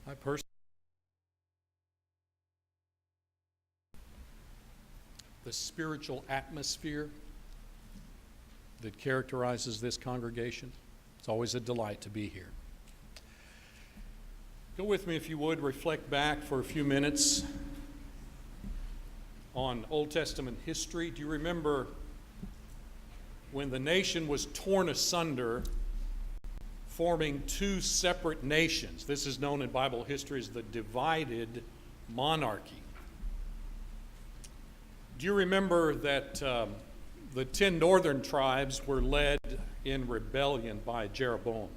I personally, the spiritual atmosphere that characterizes this congregation. It's always a delight to be here. Go with me, if you would, reflect back for a few minutes on Old Testament history. Do you remember when the nation was torn asunder, forming two separate nations? This is known in Bible history as the divided monarchy. Do you remember that the 10 northern tribes were led in rebellion by Jeroboam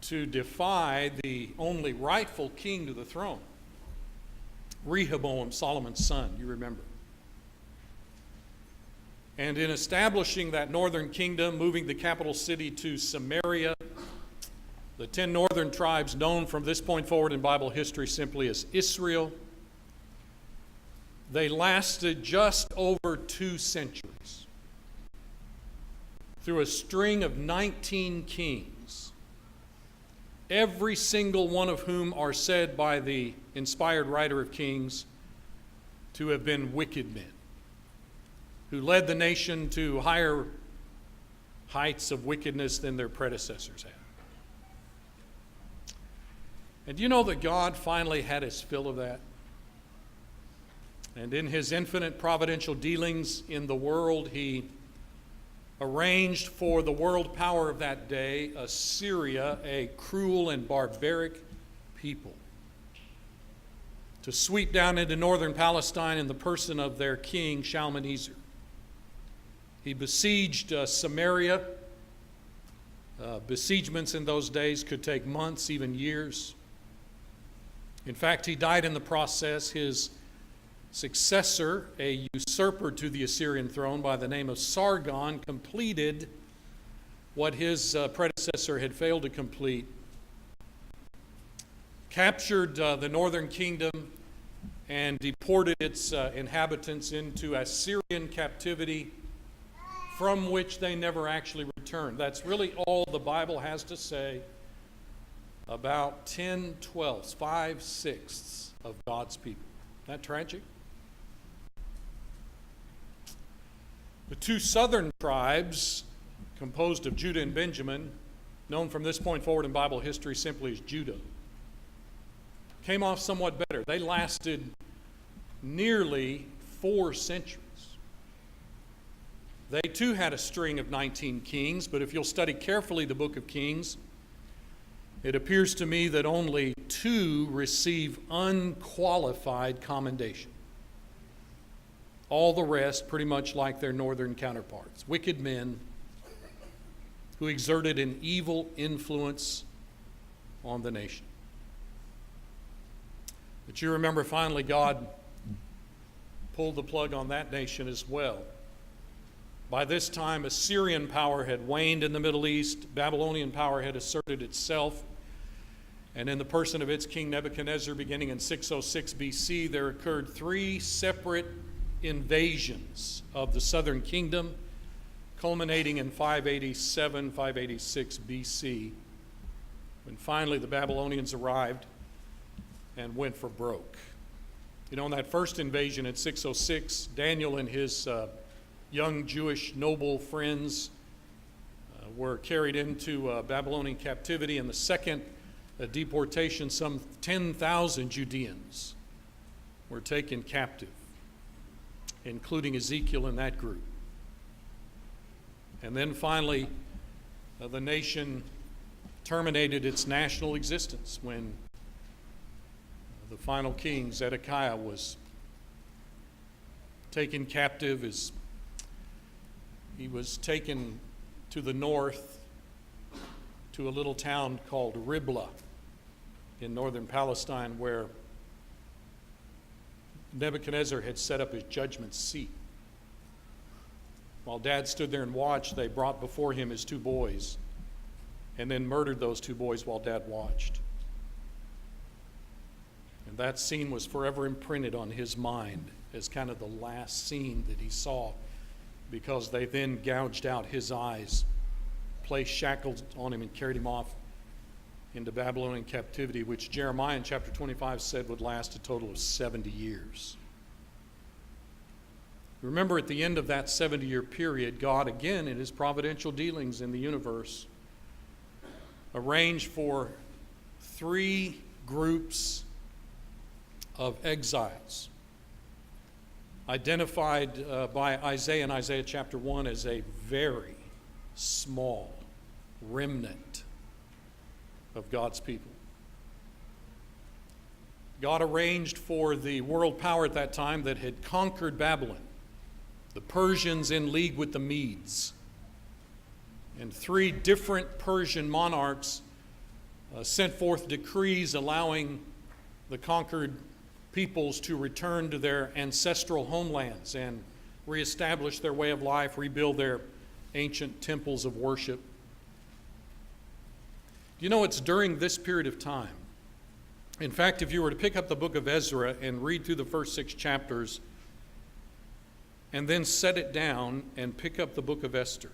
to defy the only rightful king to the throne, Rehoboam, Solomon's son, you remember. And in establishing that northern kingdom, moving the capital city to Samaria, the 10 northern tribes, known from this point forward in Bible history simply as Israel, they lasted just over 2 centuries through a string of 19 kings, every single one of whom are said by the inspired writer of Kings to have been wicked men who led the nation to higher heights of wickedness than their predecessors had. And do you know that God finally had his fill of that? And in his infinite providential dealings in the world, he arranged for the world power of that day, Assyria, a cruel and barbaric people, to sweep down into northern Palestine in the person of their king, Shalmaneser. He besieged Samaria. Besiegements in those days could take months, even years. In fact, he died in the process. His successor, a usurper to the Assyrian throne by the name of Sargon, completed what his predecessor had failed to complete, captured the northern kingdom and deported its inhabitants into Assyrian captivity, from which they never actually returned. That's really all the Bible has to say about 10/12, 5/6 of God's people. Isn't that tragic? The 2 southern tribes, composed of Judah and Benjamin, known from this point forward in Bible history simply as Judah, came off somewhat better. They lasted nearly 4 centuries. They too had a string of 19 kings, but if you'll study carefully the book of Kings, it appears to me that only 2 receive unqualified commendation. All the rest, pretty much like their northern counterparts, wicked men who exerted an evil influence on the nation. But you remember finally God pulled the plug on that nation as well. By this time, Assyrian power had waned in the Middle East. Babylonian power had asserted itself. And in the person of its king Nebuchadnezzar, beginning in 606 BC, there occurred 3 separate invasions of the southern kingdom, culminating in 587, 586 BC, when finally the Babylonians arrived and went for broke. You know, in that first invasion in 606, Daniel and his young Jewish noble friends were carried into Babylonian captivity. In the second deportation, some 10,000 Judeans were taken captive, including Ezekiel in that group. And then finally, the nation terminated its national existence when the final king, Zedekiah, was taken captive. He was taken to the north to a little town called Riblah in northern Palestine, where Nebuchadnezzar had set up his judgment seat. While Dad stood there and watched, they brought before him his 2 boys and then murdered those 2 boys while Dad watched. And that scene was forever imprinted on his mind as kind of the last scene that he saw, because they then gouged out his eyes, placed shackles on him, and carried him off into Babylonian captivity, which Jeremiah in chapter 25 said would last a total of 70 years. Remember, at the end of that 70-year period, God, again, in his providential dealings in the universe, arranged for 3 groups of exiles, identified by Isaiah in Isaiah chapter 1 as a very small remnant of God's people. God arranged for the world power at that time that had conquered Babylon, the Persians in league with the Medes, and 3 different Persian monarchs sent forth decrees allowing the conquered peoples to return to their ancestral homelands and reestablish their way of life, rebuild their ancient temples of worship. You know, it's during this period of time. In fact, if you were to pick up the book of Ezra and read through the first 6 chapters and then set it down and pick up the book of Esther,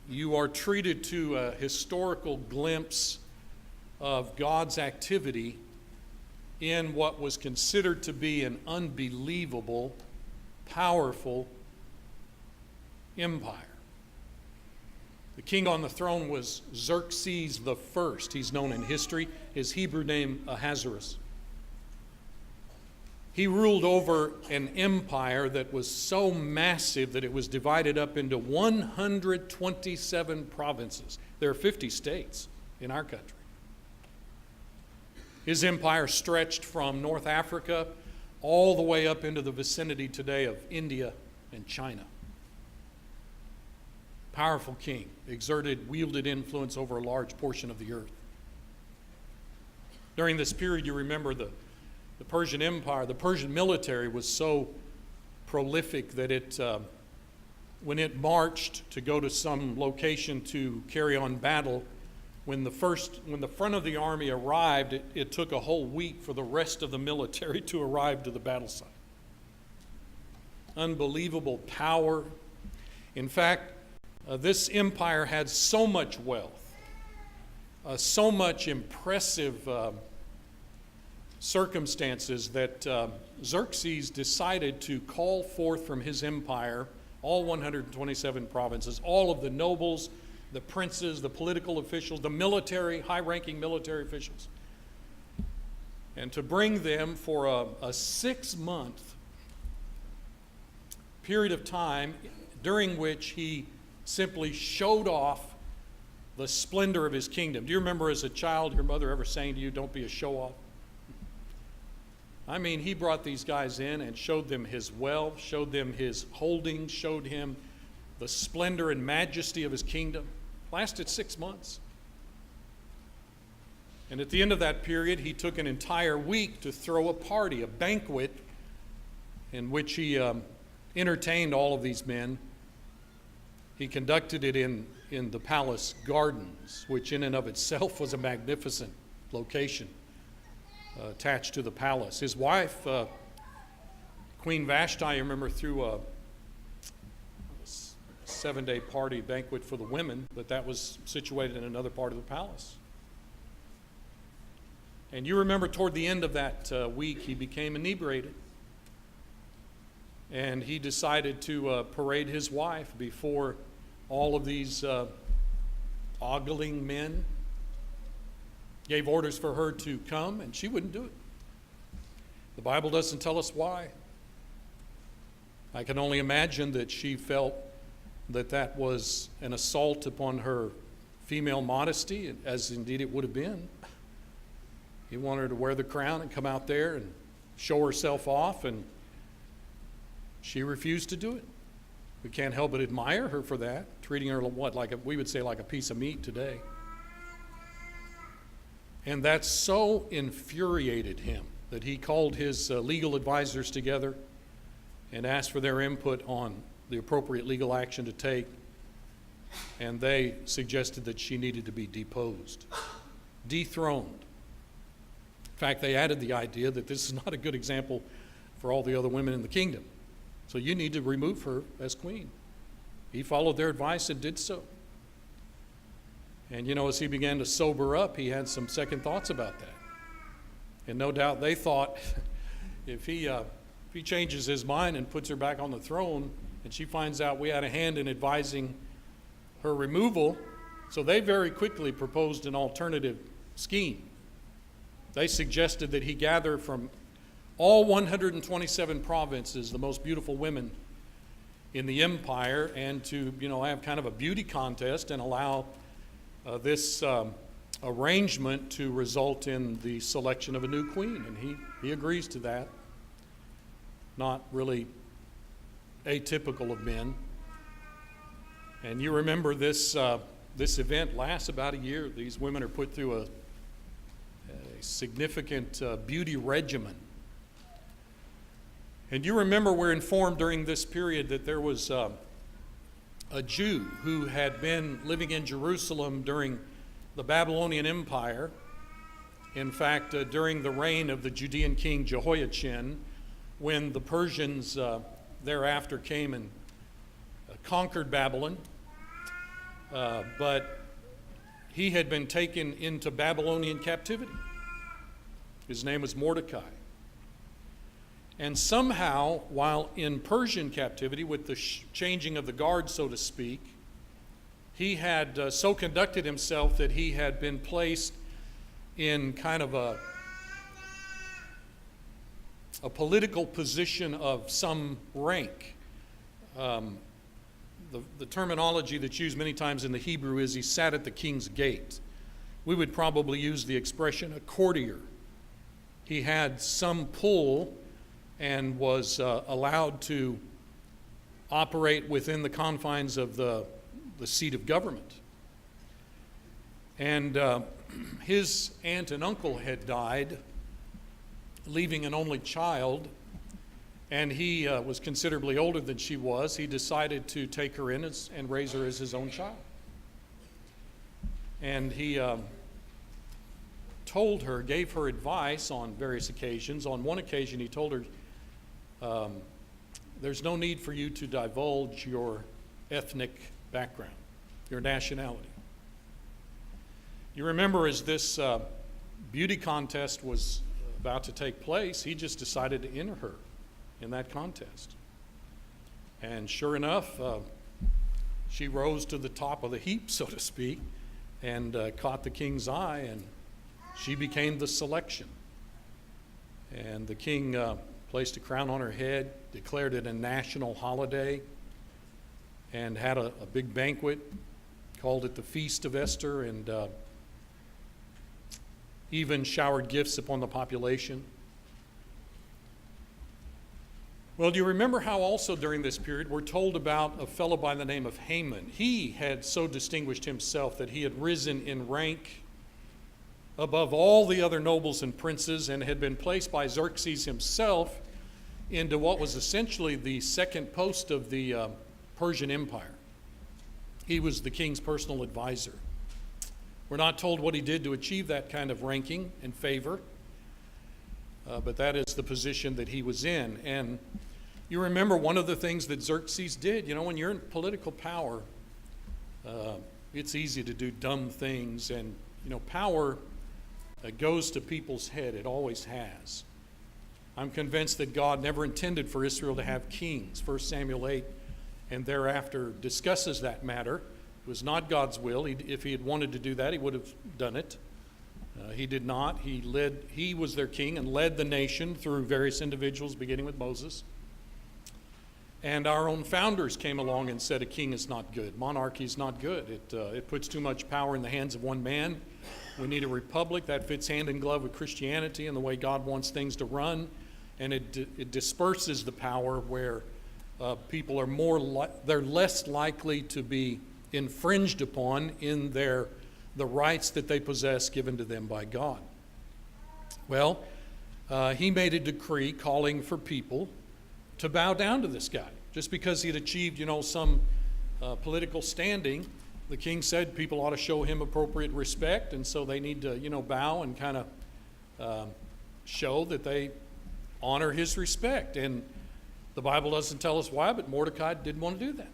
you are treated to a historical glimpse of God's activity in what was considered to be an unbelievable, powerful empire. The king on the throne was Xerxes the First. He's known in history. His Hebrew name, Ahasuerus. He ruled over an empire that was so massive that it was divided up into 127 provinces. There are 50 states in our country. His empire stretched from North Africa all the way up into the vicinity today of India and China. Powerful king, wielded influence over a large portion of the earth. During this period, you remember the Persian Empire, the Persian military was so prolific that when it marched to go to some location to carry on battle, when the front of the army arrived, it took a whole week for the rest of the military to arrive to the battle site. Unbelievable power. In fact, this empire had so much wealth, so much impressive circumstances that Xerxes decided to call forth from his empire all 127 provinces, all of the nobles, the princes, the political officials, the military, high-ranking military officials, and to bring them for a 6-month period of time during which he simply showed off the splendor of his kingdom. Do you remember as a child your mother ever saying to you, "Don't be a show-off"? I mean, he brought these guys in and showed them his wealth, showed them his holdings, showed him the splendor and majesty of his kingdom. Lasted 6 months. And at the end of that period, he took an entire week to throw a party, a banquet, in which he entertained all of these men. He conducted it in the palace gardens, which in and of itself was a magnificent location attached to the palace. His wife, Queen Vashti, I remember, threw a 7-day party banquet for the women, but that was situated in another part of the palace. And you remember toward the end of that week, he became inebriated. And he decided to parade his wife before all of these ogling men. Gave orders for her to come, and she wouldn't do it. The Bible doesn't tell us why. I can only imagine that she felt that that was an assault upon her female modesty, as indeed it would have been. He wanted her to wear the crown and come out there and show herself off, and she refused to do it. We can't help but admire her for that, treating her we would say like a piece of meat today. And that so infuriated him that he called his legal advisors together and asked for their input on the appropriate legal action to take. And they suggested that she needed to be deposed, dethroned. In fact, they added the idea that this is not a good example for all the other women in the kingdom. So you need to remove her as queen. He followed their advice and did so. And as he began to sober up, he had some second thoughts about that. And no doubt they thought, if he changes his mind and puts her back on the throne, and she finds out we had a hand in advising her removal, so they very quickly proposed an alternative scheme. They suggested that he gather from all 127 provinces the most beautiful women in the empire, and to have kind of a beauty contest and allow this arrangement to result in the selection of a new queen. And he agrees to that. Not really atypical of men. And you remember this event lasts about a year. These women are put through a significant beauty regimen. And you remember, we're informed during this period that there was a Jew who had been living in Jerusalem during the Babylonian Empire. In fact, during the reign of the Judean king Jehoiachin, when the Persians thereafter came and conquered Babylon. But he had been taken into Babylonian captivity. His name was Mordecai. And somehow, while in Persian captivity, with the changing of the guard, so to speak, he had so conducted himself that he had been placed in kind of a political position of some rank. The terminology that's used many times in the Hebrew is he sat at the king's gate. We would probably use the expression a courtier. He had some pull and was allowed to operate within the confines of the seat of government. And his aunt and uncle had died, leaving an only child, and he was considerably older than she was. He decided to take her in and raise her as his own child. And he told her, gave her advice on various occasions. On one occasion, he told her, there's no need for you to divulge your ethnic background, your nationality. You remember, as this beauty contest was about to take place, he just decided to enter her in that contest. And sure enough, she rose to the top of the heap, so to speak, and caught the king's eye, and she became the selection. And the king placed a crown on her head, declared it a national holiday, and had a big banquet, called it the Feast of Esther, and even showered gifts upon the population. Well, do you remember how also during this period we're told about a fellow by the name of Haman? He had so distinguished himself that he had risen in rank above all the other nobles and princes, and had been placed by Xerxes himself into what was essentially the second post of the Persian Empire. He was the king's personal advisor. We're not told what he did to achieve that kind of ranking and favor, but that is the position that he was in. And you remember one of the things that Xerxes did. When you're in political power, it's easy to do dumb things, and power goes to people's head. It always has. I'm convinced that God never intended for Israel to have kings. 1 Samuel 8 and thereafter discusses that matter. It was not God's will. If he had wanted to do that, he would have done it. He did not. He was their king and led the nation through various individuals, beginning with Moses. And our own founders came along and said a king is not good. Monarchy is not good. It puts too much power in the hands of one man. We need a republic. That fits hand in glove with Christianity and the way God wants things to run. And it disperses the power where people are they're less likely to be infringed upon in the rights that they possess given to them by God. Well, he made a decree calling for people to bow down to this guy. Just because he had achieved, some political standing, the king said people ought to show him appropriate respect, and so they need to, bow and kind of show that they honor his respect. And the Bible doesn't tell us why, but Mordecai didn't want to do that.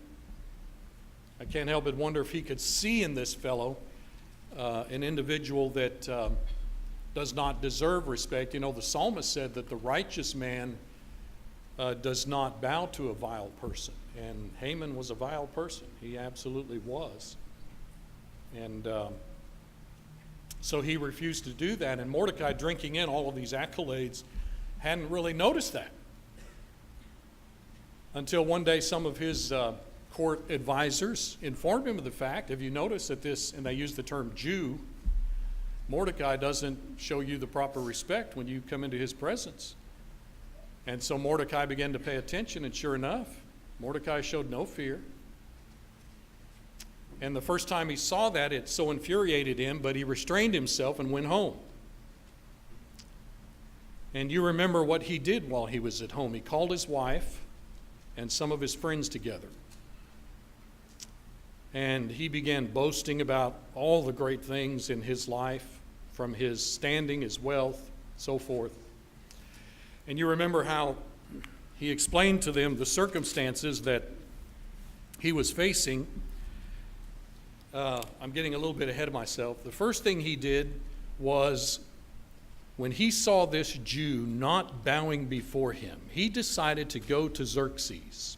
I can't help but wonder if he could see in this fellow an individual that does not deserve respect. You know, the psalmist said that the righteous man does not bow to a vile person. And Haman was a vile person. He absolutely was. And so he refused to do that. And Mordecai, drinking in all of these accolades, hadn't really noticed that. Until one day some of his court advisors informed him of the fact. Have you noticed that this, and they use the term Jew, Mordecai doesn't show you the proper respect when you come into his presence. And so Mordecai began to pay attention, and sure enough, Mordecai showed no fear. And the first time he saw that, it so infuriated him, but he restrained himself and went home. And you remember what he did while he was at home. He called his wife and some of his friends together. And he began boasting about all the great things in his life, from his standing, his wealth, so forth. And you remember how he explained to them the circumstances that he was facing. I'm getting a little bit ahead of myself. The first thing he did was, when he saw this Jew not bowing before him, he decided to go to Xerxes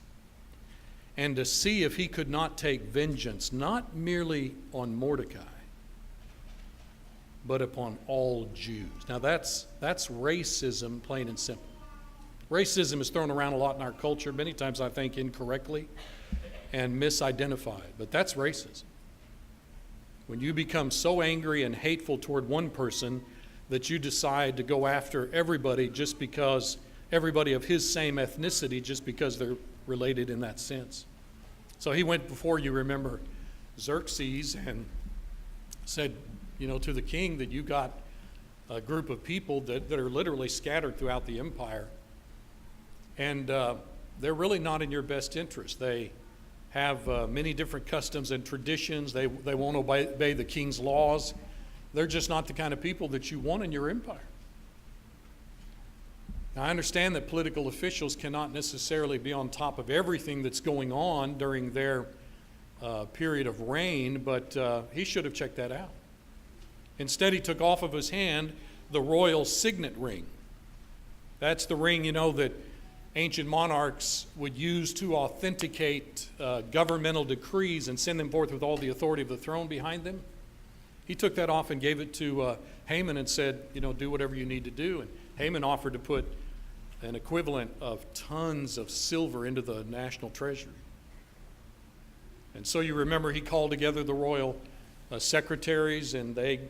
and to see if he could not take vengeance, not merely on Mordecai, but upon all Jews. Now that's racism, plain and simple. Racism is thrown around a lot in our culture, many times I think incorrectly and misidentified, but that's racism. When you become so angry and hateful toward one person that you decide to go after everybody just because, everybody of his same ethnicity, just because they're related in that sense. So he went before, you remember, Xerxes, and said, you know, to the king that you got a group of people that are literally scattered throughout the empire, and they're really not in your best interest. They have many different customs and traditions. They won't obey the king's laws. They're just not the kind of people that you want in your empire. Now, I understand that political officials cannot necessarily be on top of everything that's going on during their period of reign, but he should have checked that out. Instead, he took off of his hand the royal signet ring. That's the ring, you know, that ancient monarchs would use to authenticate governmental decrees and send them forth with all the authority of the throne behind them. He took that off and gave it to Haman and said, you know, do whatever you need to do. And Haman offered to put an equivalent of tons of silver into the national treasury. And so you remember he called together the royal secretaries, and they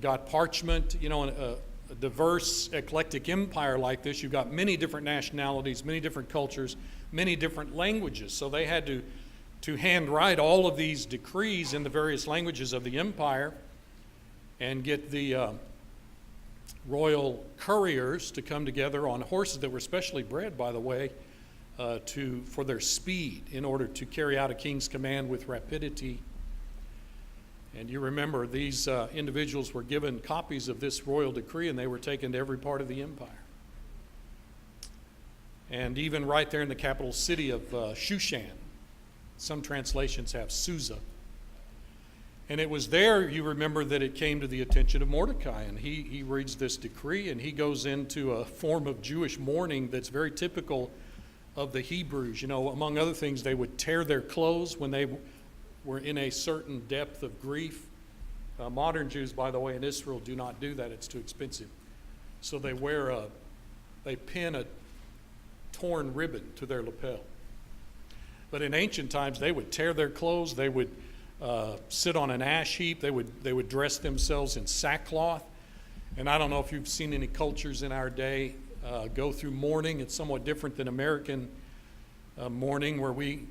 got parchment. You know, a diverse, eclectic empire like this, you've got many different nationalities, many different cultures, many different languages. So they had to handwrite all of these decrees in the various languages of the empire and get the royal couriers to come together on horses that were specially bred, by the way, for their speed in order to carry out a king's command with rapidity. And you remember these individuals were given copies of this royal decree, and they were taken to every part of the empire. And even right there in the capital city of Shushan, some translations have Susa. And it was there, you remember, that it came to the attention of Mordecai, and he reads this decree, and he goes into a form of Jewish mourning that's very typical of the Hebrews. You know, among other things, they would tear their clothes when they were in a certain depth of grief. Modern Jews, by the way, in Israel do not do that. It's too expensive. So they pin a torn ribbon to their lapel. But in ancient times, they would tear their clothes. They would sit on an ash heap. They would dress themselves in sackcloth. And I don't know if you've seen any cultures in our day go through mourning. It's somewhat different than American mourning, where we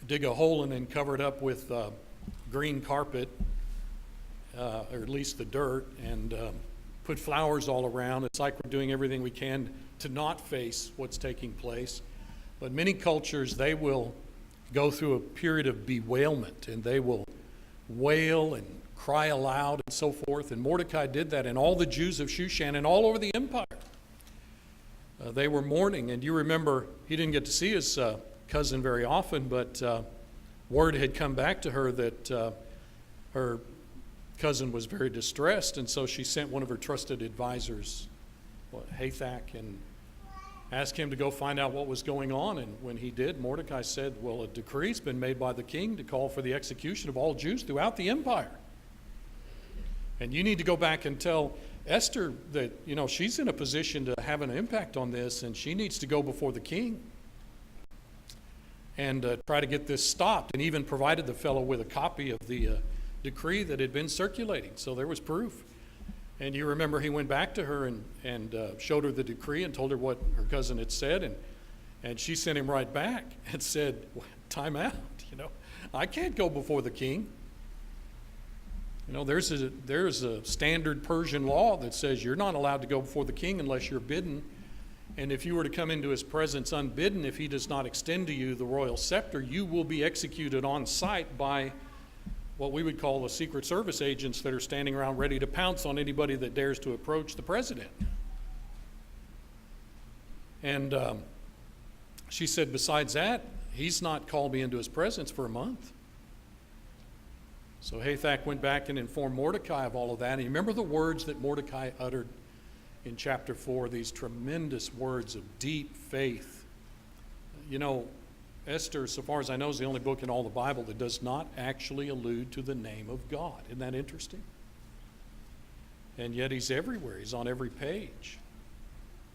dig a hole and then cover it up with green carpet, or at least the dirt, and put flowers all around. It's like we're doing everything we can to not face what's taking place. But many cultures, they will go through a period of bewailment, and they will wail and cry aloud and so forth. And Mordecai did that, and all the Jews of Shushan and all over the empire, they were mourning. And you remember, he didn't get to see his cousin very often, but word had come back to her that her cousin was very distressed, and so she sent one of her trusted advisors, Hathach, and asked him to go find out what was going on. And when he did, Mordecai said, well, a decree's been made by the king to call for the execution of all Jews throughout the empire. And you need to go back and tell Esther that, she's in a position to have an impact on this, and she needs to go before the king and try to get this stopped, and even provided the fellow with a copy of the decree that had been circulating. So there was proof. And you remember he went back to her and showed her the decree and told her what her cousin had said, and she sent him right back and said, time out, I can't go before the king. There's a standard Persian law that says you're not allowed to go before the king unless you're bidden. And if you were to come into his presence unbidden, if he does not extend to you the royal scepter, you will be executed on sight by what we would call the Secret Service agents that are standing around ready to pounce on anybody that dares to approach the president. And she said, besides that, he's not called me into his presence for a month. So Hathach went back and informed Mordecai of all of that. And you remember the words that Mordecai uttered in chapter 4, these tremendous words of deep faith. Esther, so far as I know, is the only book in all the Bible that does not actually allude to the name of God. Isn't that interesting? And yet he's everywhere. He's on every page.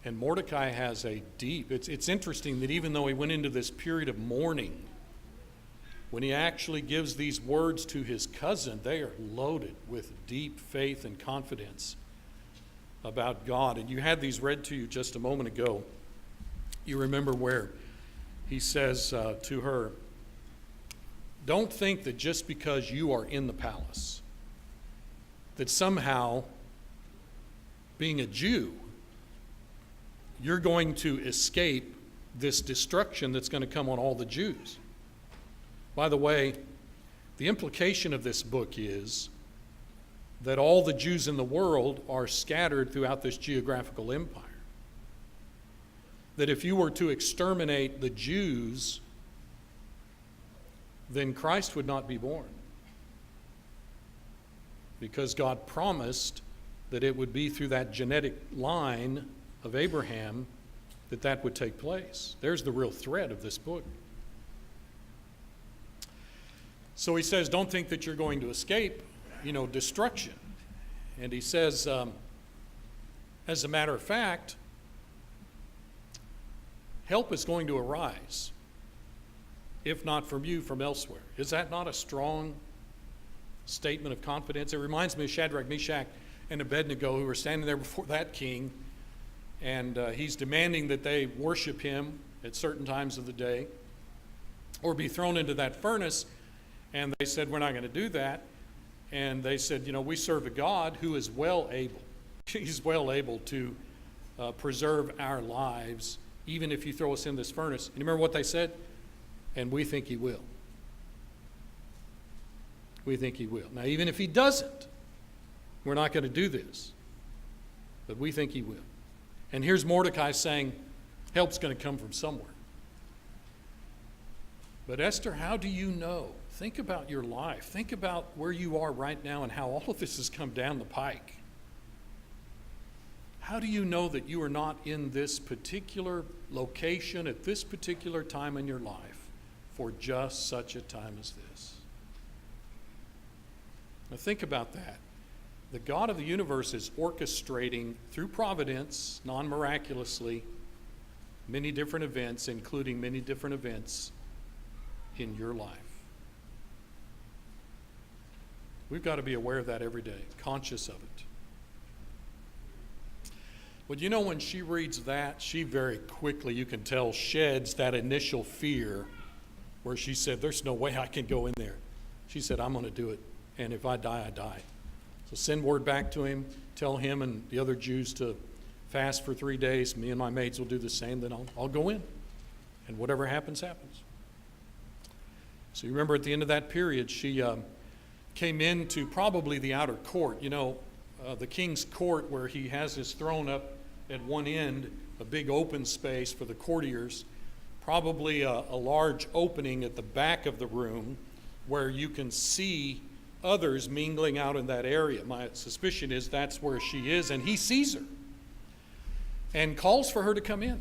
And Mordecai has a deep, it's interesting that even though he went into this period of mourning, when he actually gives these words to his cousin, they are loaded with deep faith and confidence about God. And you had these read to you just a moment ago. You remember where he says to her, don't think that just because you are in the palace, that somehow, being a Jew, you're going to escape this destruction that's going to come on all the Jews. By the way, the implication of this book is that all the Jews in the world are scattered throughout this geographical empire. That if you were to exterminate the Jews, then Christ would not be born. Because God promised that it would be through that genetic line of Abraham that would take place. There's the real thread of this book. So he says, don't think that you're going to escape, destruction. And he says, as a matter of fact, help is going to arise, if not from you, from elsewhere. Is that not a strong statement of confidence? It reminds me of Shadrach, Meshach, and Abednego, who were standing there before that king, and he's demanding that they worship him at certain times of the day or be thrown into that furnace. And they said, we're not going to do that. And they said, we serve a God who is well able. He's well able to preserve our lives, even if you throw us in this furnace. And you remember what they said? And we think he will. We think he will. Now, even if he doesn't, we're not going to do this. But we think he will. And here's Mordecai saying, help's going to come from somewhere. But Esther, how do you know? Think about your life. Think about where you are right now and how all of this has come down the pike. How do you know that you are not in this particular location at this particular time in your life for just such a time as this? Now think about that. The God of the universe is orchestrating through providence, non-miraculously, many different events, including many different events in your life. We've got to be aware of that every day, conscious of it. But when she reads that, she very quickly, you can tell, sheds that initial fear where she said, there's no way I can go in there. She said, I'm going to do it, and if I die, I die. So send word back to him, tell him and the other Jews to fast for 3 days. Me and my maids will do the same, then I'll go in, and whatever happens, happens. So you remember at the end of that period, she came into probably the outer court. The king's court, where he has his throne up at one end, a big open space for the courtiers, probably a large opening at the back of the room where you can see others mingling out in that area. My suspicion is that's where she is, and he sees her and calls for her to come in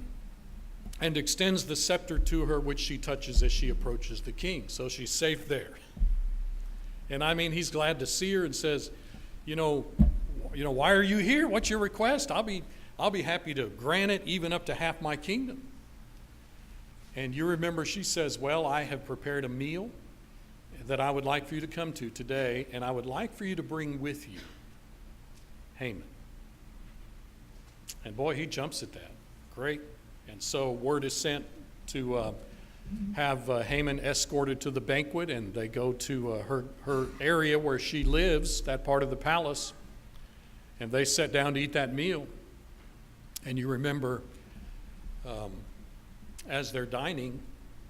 and extends the scepter to her, which she touches as she approaches the king. So she's safe there. And I mean, he's glad to see her and says, why are you here? What's your request? I'll be happy to grant it, even up to half my kingdom. And you remember she says, well, I have prepared a meal that I would like for you to come to today, and I would like for you to bring with you Haman. And boy, he jumps at that. Great. And so word is sent to have Haman escorted to the banquet, and they go to her area where she lives, that part of the palace, and they sat down to eat that meal. And you remember, as they're dining,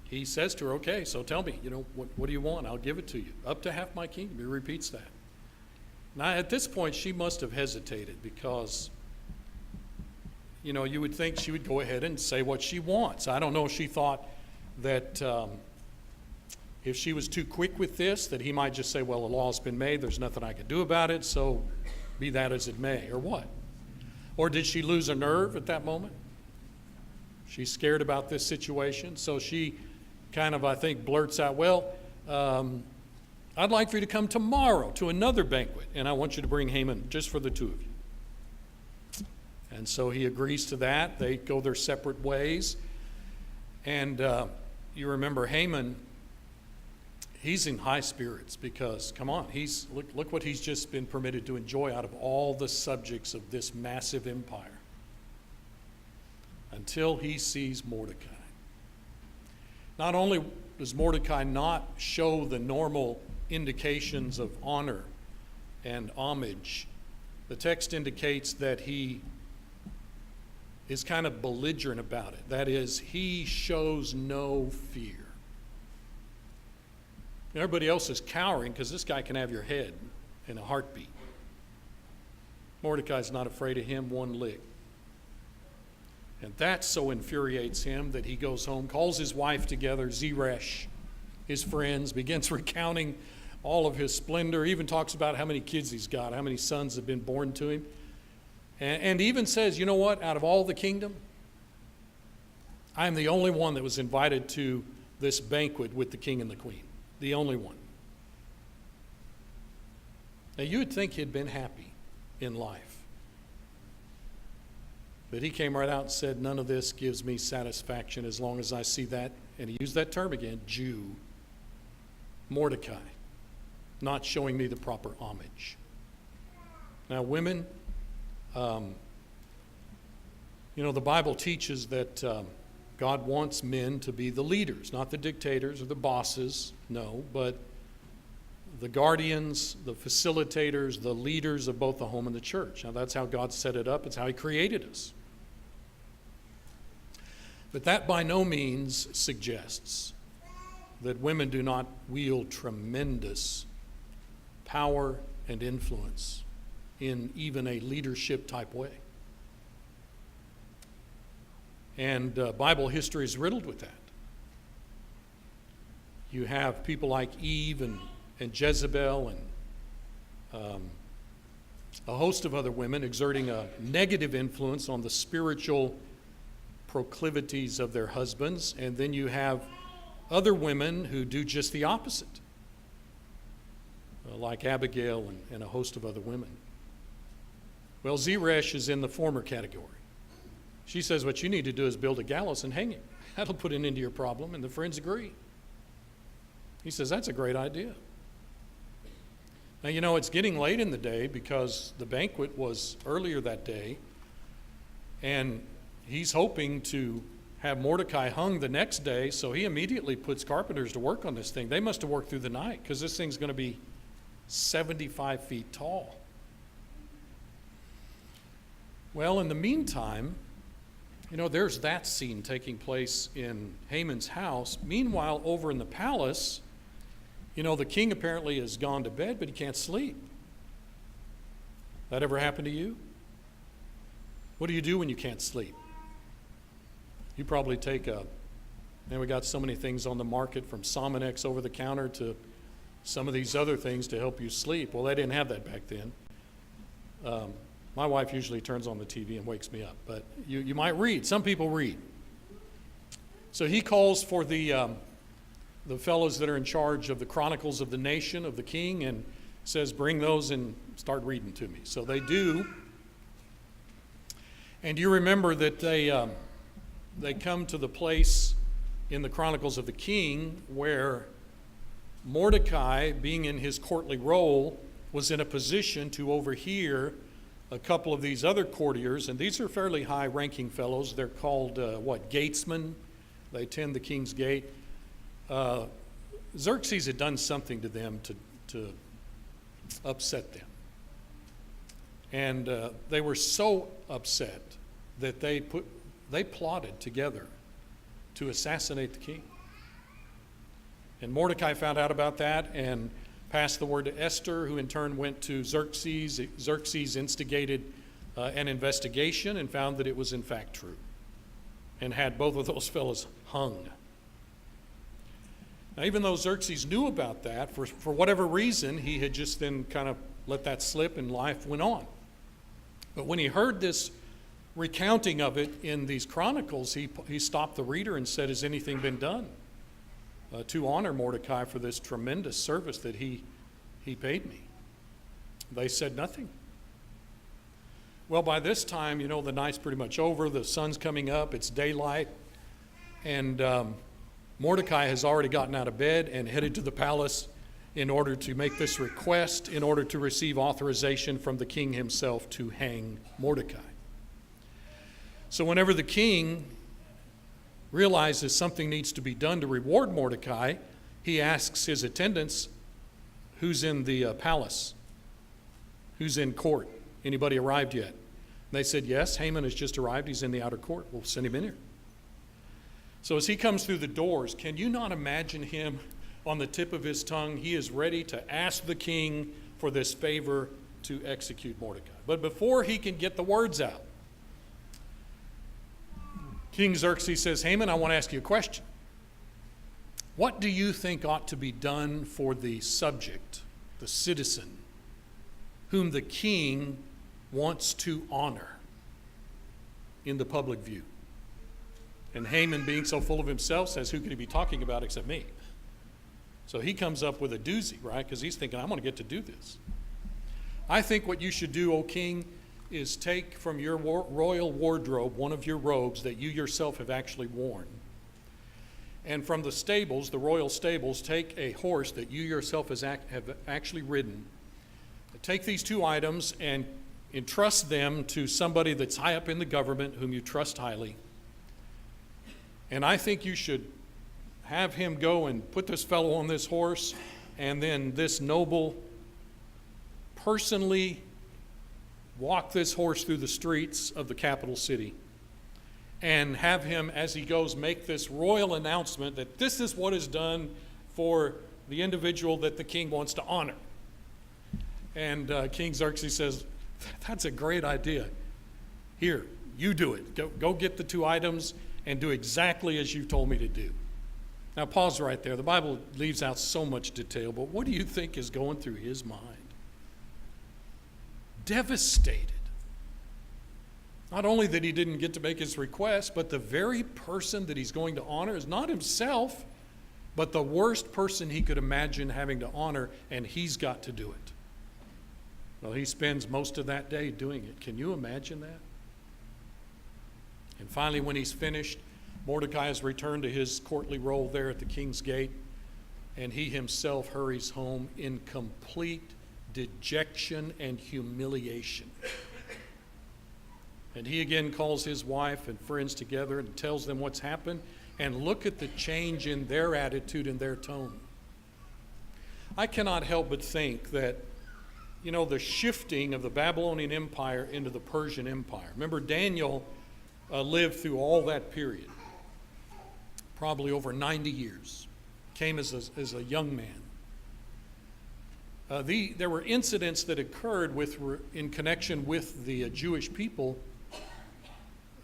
he says to her, okay, so tell me, what do you want? I'll give it to you. Up to half my kingdom. He repeats that. Now, at this point, she must have hesitated because, you would think she would go ahead and say what she wants. I don't know if she thought that if she was too quick with this, that he might just say, well, the law's been made, there's nothing I can do about it, so be that as it may, or what? Or did she lose a nerve at that moment? She's scared about this situation, so she kind of, I think, blurts out, well, I'd like for you to come tomorrow to another banquet, and I want you to bring Haman just for the two of you. And so he agrees to that. They go their separate ways. And you remember Haman, he's in high spirits because, come on, look what he's just been permitted to enjoy out of all the subjects of this massive empire. Until he sees Mordecai. Not only does Mordecai not show the normal indications of honor and homage, the text indicates that he is kind of belligerent about it. That is, he shows no fear. Everybody else is cowering because this guy can have your head in a heartbeat. Mordecai's not afraid of him one lick. And that so infuriates him that he goes home, calls his wife together, Zeresh, his friends, begins recounting all of his splendor, even talks about how many kids he's got, how many sons have been born to him. And even says, you know what, out of all the kingdom, I'm the only one that was invited to this banquet with the king and the queen. The only one. Now you would think he'd been happy in life. But he came right out and said, none of this gives me satisfaction as long as I see that, and he used that term again, Jew, Mordecai, not showing me the proper homage. Now women, the Bible teaches that God wants men to be the leaders, not the dictators or the bosses, no, but the guardians, the facilitators, the leaders of both the home and the church. Now that's how God set it up. It's how he created us. But that by no means suggests that women do not wield tremendous power and influence in even a leadership type way. And Bible history is riddled with that. You have people like Eve and Jezebel and a host of other women exerting a negative influence on the spiritual proclivities of their husbands, and then you have other women who do just the opposite, like Abigail and a host of other women. Well, Zeresh is in the former category. She says what you need to do is build a gallows and hang him. That'll put an end to your problem, and the friends agree. He says that's a great idea. Now, it's getting late in the day because the banquet was earlier that day, and he's hoping to have Mordecai hung the next day, so he immediately puts carpenters to work on this thing. They must have worked through the night because this thing's going to be 75 feet tall. Well, in the meantime, there's that scene taking place in Haman's house. Meanwhile, over in the palace, the king apparently has gone to bed, but he can't sleep. That ever happened to you? What do you do when you can't sleep? You probably take we got so many things on the market, from Sominex over the counter to some of these other things to help you sleep. Well, they didn't have that back then. My wife usually turns on the TV and wakes me up, but you might read. Some people read. So he calls for the fellows that are in charge of the chronicles of the nation, of the king, and says, bring those and start reading to me. So they do. And you remember that they come to the place in the chronicles of the king where Mordecai, being in his courtly role, was in a position to overhear a couple of these other courtiers, and these are fairly high-ranking fellows. They're called, gatesmen. They attend the king's gate. Xerxes had done something to them to upset them. And they were so upset that they plotted together to assassinate the king. And Mordecai found out about that and passed the word to Esther, who in turn went to Xerxes. Xerxes instigated an investigation and found that it was in fact true, and had both of those fellows hung. Now, even though Xerxes knew about that, for whatever reason, he had just then kind of let that slip and life went on. But when he heard this recounting of it in these chronicles, he stopped the reader and said, has anything been done to honor Mordecai for this tremendous service that he paid me? They said nothing. Well, by this time, the night's pretty much over. The sun's coming up. It's daylight. And Mordecai has already gotten out of bed and headed to the palace in order to make this request, in order to receive authorization from the king himself to hang Mordecai. So whenever the king realizes something needs to be done to reward Mordecai, he asks his attendants, who's in the palace? Who's in court? Anybody arrived yet? And they said, yes, Haman has just arrived. He's in the outer court. We'll send him in here. So as he comes through the doors, can you not imagine him on the tip of his tongue? He is ready to ask the king for this favor to execute Mordecai. But before he can get the words out, King Xerxes says, Haman, I want to ask you a question. What do you think ought to be done for the subject, the citizen, whom the king wants to honor in the public view? And Haman, being so full of himself, says, who could he be talking about except me? So he comes up with a doozy, right? Because he's thinking, I'm going to get to do this. I think what you should do, O king, is take from your royal wardrobe one of your robes that you yourself have actually worn. And from the stables, the royal stables, take a horse that you yourself have actually ridden. Take these two items and entrust them to somebody that's high up in the government whom you trust highly. And I think you should have him go and put this fellow on this horse, and then this noble personally walk this horse through the streets of the capital city, and have him, as he goes, make this royal announcement that this is what is done for the individual that the king wants to honor. And King Xerxes says, that's a great idea. Here, you do it. Go get the two items and do exactly as you told me to do. Now pause right there. The Bible leaves out so much detail, but what do you think is going through his mind? Devastated. Not only that he didn't get to make his request, but the very person that he's going to honor is not himself, but the worst person he could imagine having to honor, and he's got to do it. Well, he spends most of that day doing it. Can you imagine that? And finally, when he's finished, Mordecai has returned to his courtly role there at the king's gate, and he himself hurries home in complete dejection and humiliation. And he again calls his wife and friends together and tells them what's happened, and look at the change in their attitude and their tone. I cannot help but think that, the shifting of the Babylonian Empire into the Persian Empire. Remember, Daniel lived through all that period, probably over 90 years, came as a young man. There were incidents that occurred in connection with the Jewish people,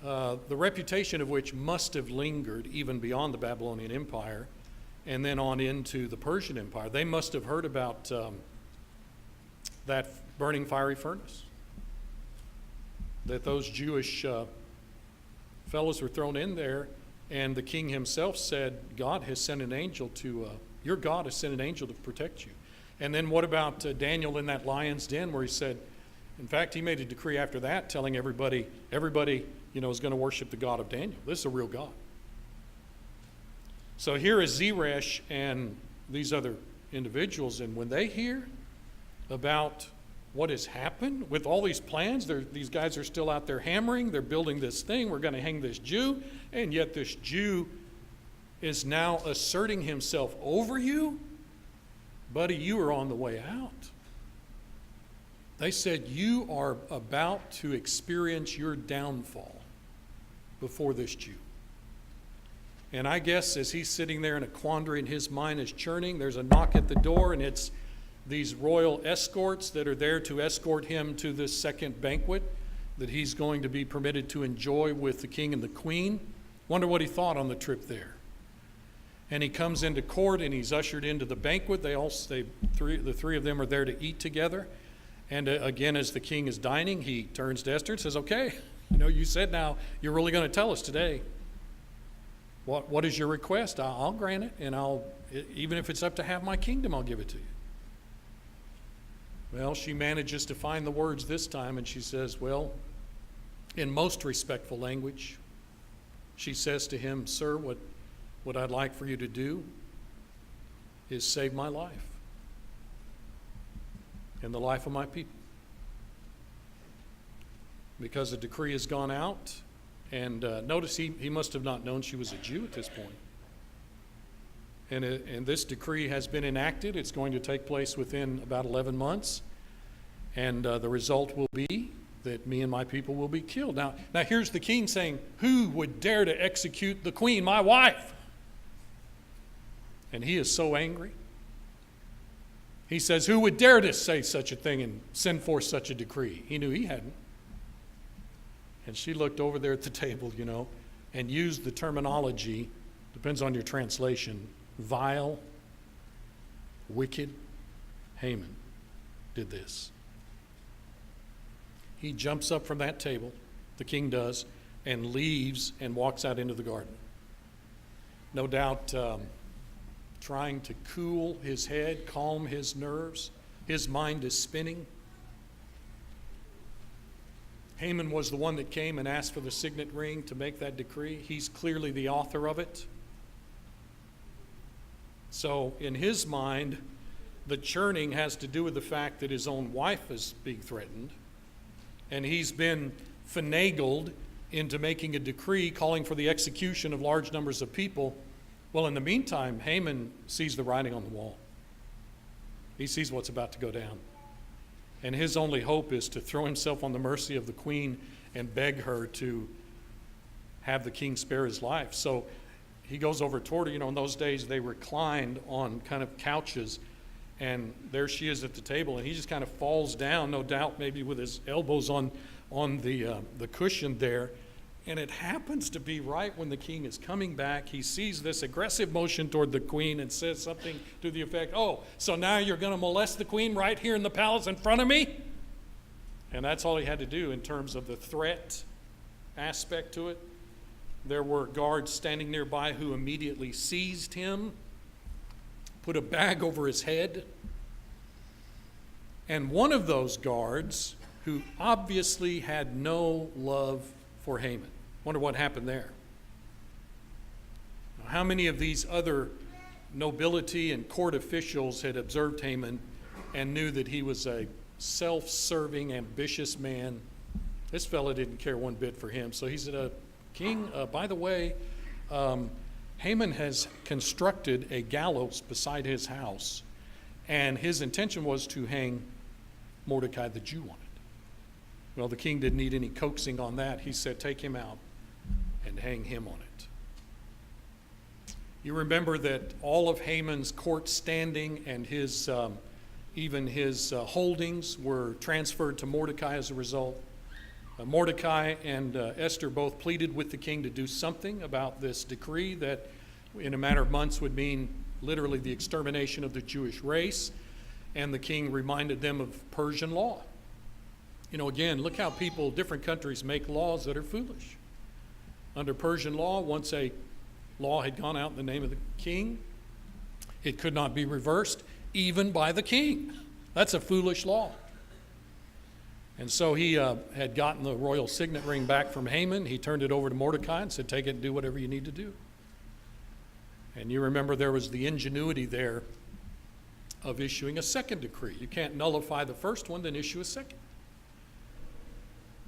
the reputation of which must have lingered even beyond the Babylonian Empire. and then on into the Persian Empire. They must have heard about that burning fiery furnace, that those Jewish fellows were thrown in there, and the king himself said, God has sent an angel to, your God has sent an angel to protect you. And then what about Daniel in that lion's den, where he said, in fact, he made a decree after that telling everybody, is going to worship the God of Daniel. This is a real God. So here is Zeresh and these other individuals, and when they hear about what has happened with all these plans, these guys are still out there hammering, they're building this thing, we're going to hang this Jew, and yet this Jew is now asserting himself over you. Buddy, you are on the way out. They said, you are about to experience your downfall before this Jew. And I guess as he's sitting there in a quandary and his mind is churning, there's a knock at the door, and it's these royal escorts that are there to escort him to this second banquet that he's going to be permitted to enjoy with the king and the queen. Wonder what he thought on the trip there. And he comes into court and he's ushered into the banquet. The three of them are there to eat together. And again, as the king is dining, he turns to Esther and says, okay, you said now you're really going to tell us today. What is your request? I'll grant it, and even if it's up to half my kingdom, I'll give it to you. Well, she manages to find the words this time, and she says, well, in most respectful language, she says to him, sir, what I'd like for you to do is save my life and the life of my people. Because a decree has gone out, and notice he must have not known she was a Jew at this point. And this decree has been enacted. It's going to take place within about 11 months. And the result will be that me and my people will be killed. Now here's the king saying, who would dare to execute the queen, my wife? And he is so angry. He says, who would dare to say such a thing and send forth such a decree? He knew he hadn't. And she looked over there at the table, and used the terminology, depends on your translation, vile, wicked. Haman did this. He jumps up from that table, the king does, and leaves and walks out into the garden. No doubt trying to cool his head, calm his nerves. His mind is spinning. Haman was the one that came and asked for the signet ring to make that decree. He's clearly the author of it. So in his mind, the churning has to do with the fact that his own wife is being threatened, and he's been finagled into making a decree calling for the execution of large numbers of people. Well, in the meantime, Haman sees the writing on the wall. He sees what's about to go down. And his only hope is to throw himself on the mercy of the queen and beg her to have the king spare his life. So he goes over toward her. In those days they reclined on kind of couches, and there she is at the table, and he just kind of falls down, no doubt maybe with his elbows on the cushion there. And it happens to be right when the king is coming back. He sees this aggressive motion toward the queen and says something to the effect, oh, so now you're going to molest the queen right here in the palace in front of me? And that's all he had to do in terms of the threat aspect to it. There were guards standing nearby who immediately seized him, put a bag over his head. And one of those guards, who obviously had no love for Haman, wonder what happened there. How many of these other nobility and court officials had observed Haman and knew that he was a self-serving, ambitious man? This fella didn't care one bit for him. So he said, King, by the way, Haman has constructed a gallows beside his house, and his intention was to hang Mordecai the Jew on it. Well, the king didn't need any coaxing on that. He said, take him out and hang him on it. You remember that all of Haman's court standing and his even his holdings were transferred to Mordecai as a result. Mordecai and Esther both pleaded with the king to do something about this decree that in a matter of months would mean literally the extermination of the Jewish race, and the king reminded them of Persian law. You know, again, look how different countries make laws that are foolish. Under Persian law, once a law had gone out in the name of the king, it could not be reversed, even by the king. That's a foolish law. And so he had gotten the royal signet ring back from Haman. He turned it over to Mordecai and said, take it and do whatever you need to do. And you remember there was the ingenuity there of issuing a second decree. You can't nullify the first one, then issue a second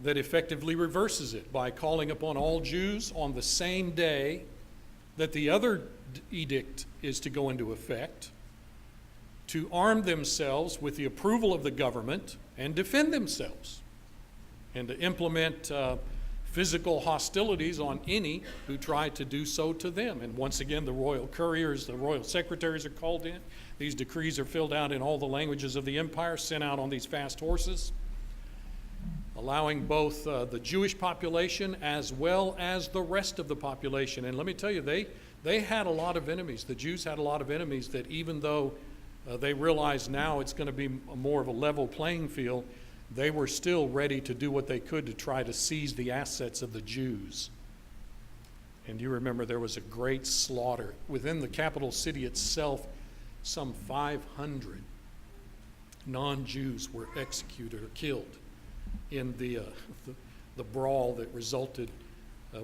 that effectively reverses it by calling upon all Jews on the same day that the other edict is to go into effect to arm themselves with the approval of the government and defend themselves, and to implement physical hostilities on any who try to do so to them. And once again, the royal couriers, the royal secretaries are called in. These decrees are filled out in all the languages of the empire, sent out on these fast horses, allowing both the Jewish population as well as the rest of the population. And let me tell you, they had a lot of enemies. The Jews had a lot of enemies that even though they realized now it's going to be more of a level playing field, they were still ready to do what they could to try to seize the assets of the Jews. And you remember there was a great slaughter. Within the capital city itself, some 500 non-Jews were executed or killed in the brawl that resulted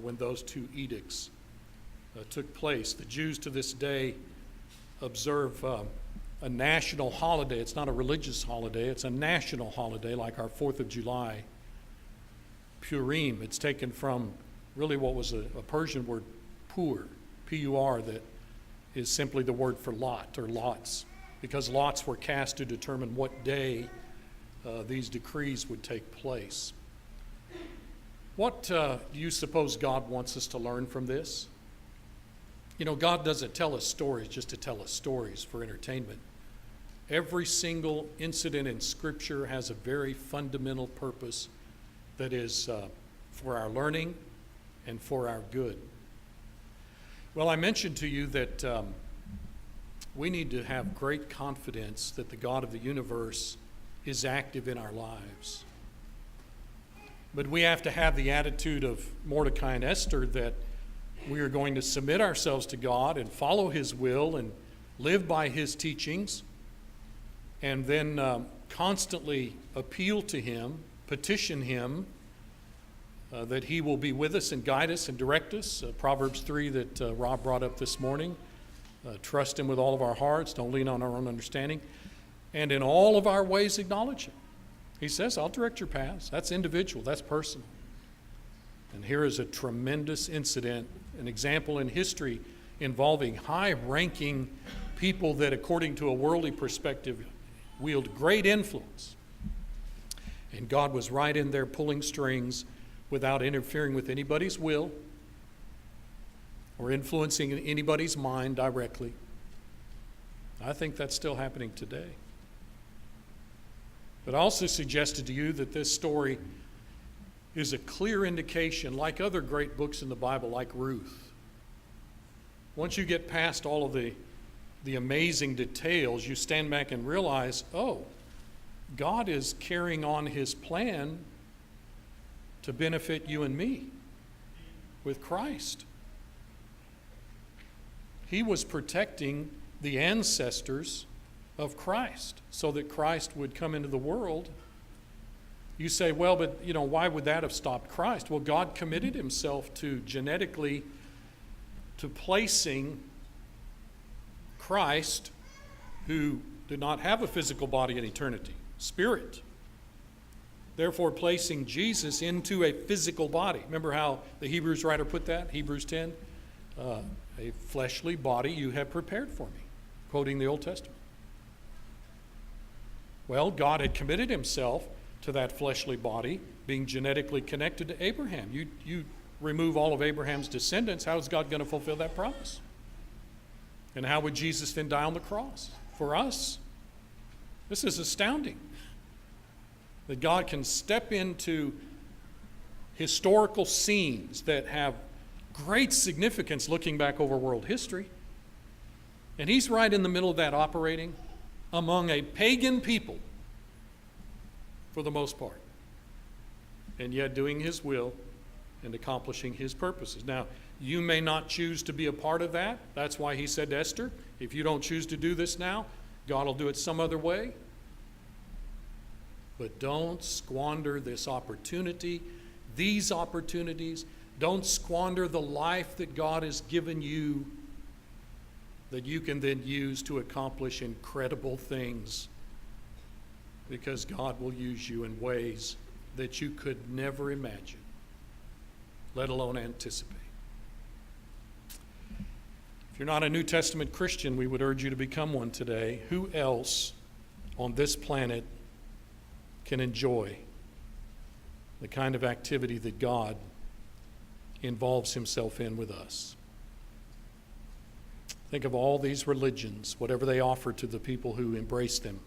when those two edicts took place. The Jews to this day observe a national holiday. It's not a religious holiday, it's a national holiday like our 4th of July, Purim. It's taken from really what was a Persian word, pur, P-U-R, that is simply the word for lot or lots, because lots were cast to determine what day these decrees would take place. What do you suppose God wants us to learn from this? You know, God doesn't tell us stories just to tell us stories for entertainment. Every single incident in Scripture has a very fundamental purpose that is for our learning and for our good. Well, I mentioned to you that we need to have great confidence that the God of the universe is active in our lives. But we have to have the attitude of Mordecai and Esther that we are going to submit ourselves to God and follow His will and live by His teachings, and then constantly appeal to Him, petition Him that He will be with us and guide us and direct us. Proverbs 3 that Rob brought up this morning. Trust Him with all of our hearts. Don't lean on our own understanding. And in all of our ways acknowledge Him. He says, I'll direct your paths. That's individual. That's personal. And here is a tremendous incident, an example in history involving high-ranking people that, according to a worldly perspective, wield great influence. And God was right in there pulling strings without interfering with anybody's will or influencing anybody's mind directly. I think that's still happening today. But I also suggested to you that this story is a clear indication, like other great books in the Bible, like Ruth. Once you get past all of the amazing details, you stand back and realize, oh, God is carrying on His plan to benefit you and me with Christ. He was protecting the ancestors of Christ so that Christ would come into the world. You say, well, but why would that have stopped Christ? Well, God committed Himself to genetically to placing Christ, who did not have a physical body in eternity, spirit. Therefore, placing Jesus into a physical body. Remember how the Hebrews writer put that? Hebrews 10, a fleshly body you have prepared for me, quoting the Old Testament. Well, God had committed Himself to that fleshly body being genetically connected to Abraham. You remove all of Abraham's descendants, how is God going to fulfill that promise? And how would Jesus then die on the cross for us? This is astounding. That God can step into historical scenes that have great significance looking back over world history And he's right in the middle of that, operating among a pagan people for the most part, and yet doing his will and accomplishing his purposes. Now, you may not choose to be a part of that. That's why he said to Esther, if you don't choose to do this now, God will do it some other way. But don't squander this opportunity, these opportunities. Don't squander the life that God has given you, that you can then use to accomplish incredible things, because God will use you in ways that you could never imagine, let alone anticipate. If you're not a New Testament Christian, we would urge you to become one today. Who else on this planet can enjoy the kind of activity that God involves himself in with us? Think of all these religions, whatever they offer to the people who embrace them.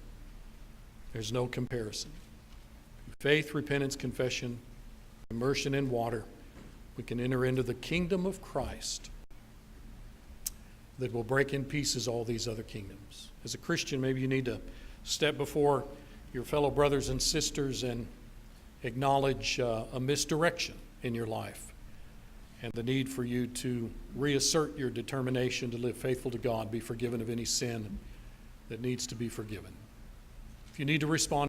There's no comparison. Faith, repentance, confession, immersion in water, we can enter into the kingdom of Christ that will break in pieces all these other kingdoms. As a Christian, maybe you need to step before your fellow brothers and sisters and acknowledge a misdirection in your life and the need for you to reassert your determination to live faithful to God, be forgiven of any sin that needs to be forgiven. If you need to respond